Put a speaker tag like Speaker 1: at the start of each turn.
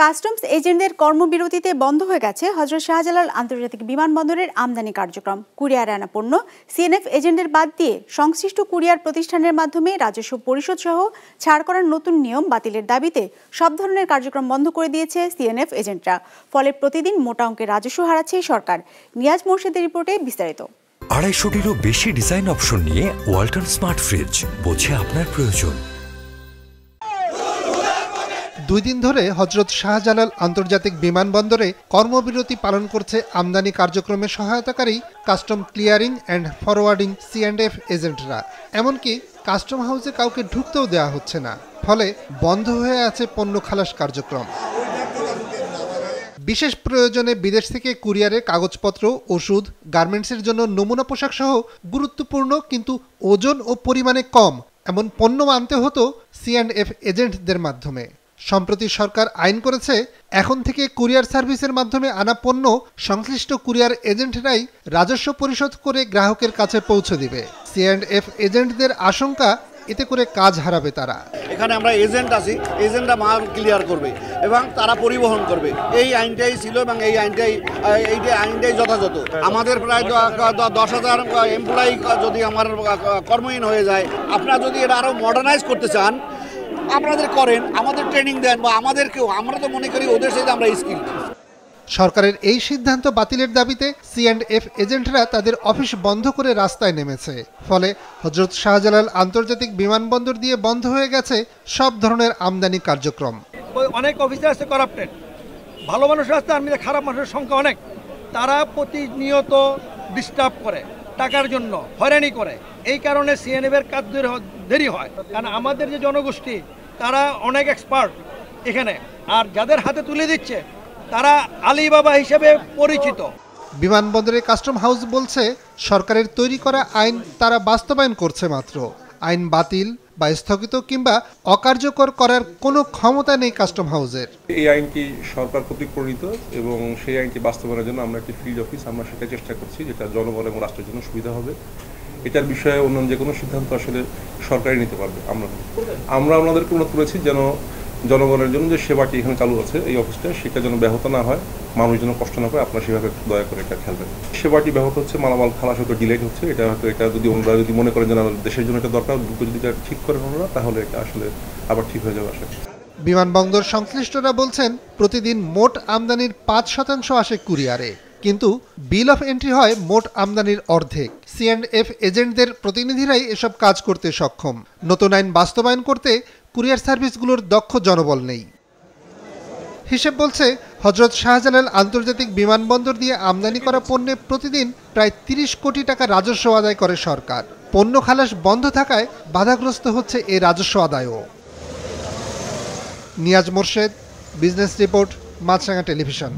Speaker 1: Customs এজেন্টদের কর্মবিরতিতে বন্ধ হয়ে গেছে হযরত শাহজালাল আন্তর্জাতিক বিমানবন্দরের আমদানি কার্যক্রম। কুরিয়ারে আনা পণ্য সিএনএফ এজেন্টদের বাদ দিয়ে সংশ্লিষ্ট কুরিয়ার প্রতিষ্ঠানের মাধ্যমে রাজস্ব পরিশোধ সহ ছাড় করার নতুন নিয়ম বাতিলের দাবিতে সব ধরনের কার্যক্রম বন্ধ করে দিয়েছে সিএনএফ এজেন্টরা। ফলে প্রতিদিন মোটা অঙ্কের রাজস্ব হারাচ্ছে সরকার। নিয়াজ মোর্শেদের রিপোর্টে বিস্তারিত।
Speaker 2: 250-টিরও বেশি ডিজাইন অপশন নিয়ে ওয়ালটন স্মার্ট ফ্রিজ, বোঝে আপনার প্রয়োজন।
Speaker 3: 2 দিন ধরে হযরত শাহজালাল আন্তর্জাতিক বিমানবন্দরে কর্মবিরতি পালন করছে আমদানি কার্যক্রমে সহায়তাকারী custom clearing and forwarding C and F এজেন্টরা। এমনকি কাস্টম হাউসে কাউকে ঢুকতেও দেওয়া হচ্ছে না, ফলে বন্ধ হয়ে আছে পণ্য খালাস কার্যক্রম। বিশেষ প্রয়োজনে বিদেশ থেকে কুরিয়ারের কাগজপত্র, ওষুধ, গার্মেন্টসের জন্য নমুনা পোশাক সহ গুরুত্বপূর্ণ কিন্তু ওজন ও পরিমাণে কম এমন পণ্য আনতে হতো সিএন্ডএফ এজেন্টদের মাধ্যমে। সম্প্রতি সরকার আইন করেছে, এখন থেকে কুরিয়ার সার্ভিসের মাধ্যমে আনা পণ্য সংশ্লিষ্ট কুরিয়ার এজেন্টরাই রাজস্ব পরিশোধ করে গ্রাহকের কাছে পৌঁছে দিবে। সিএন্ডএফ এজেন্টদের আশঙ্কা, এতে করে কাজ হারাবে তারা।
Speaker 4: এখানে আমরা এজেন্ট আছি, এজেন্টরা মাল ক্লিয়ার করবে এবং তারা পরিবহন করবে। এই আইনটাই ছিল এবং এই আইনটাই যথাযথ। আমাদের প্রায় 10,000 এমপ্লয়ি যদি আমার কর্মহীন হয়ে যায়, আপনারা যদি এটা আরো মডার্নাইজ করতে চান আপনাদের করেন, আমাদের ট্রেনিং দেন বা আমাদেরকেও, আমরা তো মনে করি ওদের সাথে আমরা স্কিল।
Speaker 3: সরকারের এই সিদ্ধান্ত বাতিলের দাবিতে সিএন্ডএফ এজেন্টরা তাদের অফিস বন্ধ করে রাস্তায় নেমেছে। ফলে হযরত শাহজালাল আন্তর্জাতিক বিমানবন্দর দিয়ে বন্ধ হয়ে গেছে সব ধরনের আমদানি কার্যক্রম।
Speaker 5: অনেক অফিসার আছে করাপ্টেড, ভালো মানুষ আছে, আর খারাপ মানুষের সংখ্যা অনেক। তারা প্রতিনিয়ত ডিস্টার্ব করে, টাকার জন্য হয়রানি করে। এই কারণে সিএনএফ এর কাজ দেরি হয়। কারণ আমাদের যে জনগোষ্ঠী তারা অনেক এক্সপার্ট এখানে, আর যাদের হাতে তুলে দিচ্ছে তারা আলিবাবা হিসেবে পরিচিত।
Speaker 3: বিমানবন্দরে কাস্টম হাউস বলছে, সরকারের তৈরি করা আইন তারা বাস্তবায়ন করছে মাত্র। আইন বাতিল বা স্থগিত কিংবা অকার্যকর করার কোনো ক্ষমতা নেই কাস্টম হাউসের।
Speaker 6: এই আইনটি সরকার কর্তৃক প্রণীত এবং সেই আইনটি বাস্তবায়নের জন্য আমরা একটি ফিল্ড অফিস আমরা সেটা চেষ্টা করছি, যেটা জনগণ এবং রাষ্ট্রের জন্য সুবিধা হবে। এটার বিষয়ে অন্য যে কোনো সিদ্ধান্ত আসলে সরকারই নিতে পারবে। আমরা ওনাদেরকে অনুরোধ করেছি যেন জনগণের জন্য যে সেবাটি এখানে চালু আছে এই অফিসটা, সেটা যেন ব্যাহত না হয়, মানুষ যেন কষ্ট না পায়, আপনারা সেভাবে দয়া করে এটা খেলবেন। সেবাটি ব্যাহত হচ্ছে, মালামাল খালাস হয়তো ডিলেট হচ্ছে, এটা হয়তো এটা যদি ওনারা যদি মনে করেন যে দেশের জন্য এটা দরকার, দ্রুত যদি এটা ঠিক করেন ওনারা, তাহলে এটা আসলে আবার ঠিক হয়ে যাবে আশা করি।
Speaker 3: বিমানবন্দর সংশ্লিষ্টরা বলছেন, প্রতিদিন মোট আমদানির 5% আসে কুরিয়ারে, কিন্তু বিল অফ এন্ট্রি হয় মোট আমদানির অর্ধেক। সিএন্ডএফ এজেন্টদের প্রতিনিধিরাই এসব কাজ করতে সক্ষম। নতুন আইন বাস্তবায়ন করতে কুরিয়ার সার্ভিসগুলোর দক্ষ জনবল নেই। হিসেব বলছে, হযরত শাহজালাল আন্তর্জাতিক বিমানবন্দর দিয়ে আমদানি করা পণ্যে প্রতিদিন প্রায় 30 কোটি টাকা রাজস্ব আদায় করে সরকার। পণ্য খালাস বন্ধ থাকায় বাধাগ্রস্ত হচ্ছে এই রাজস্ব আদায়ও। নিয়াজ মোর্শেদ, বিজনেস রিপোর্ট, মাছরাঙা টেলিভিশন।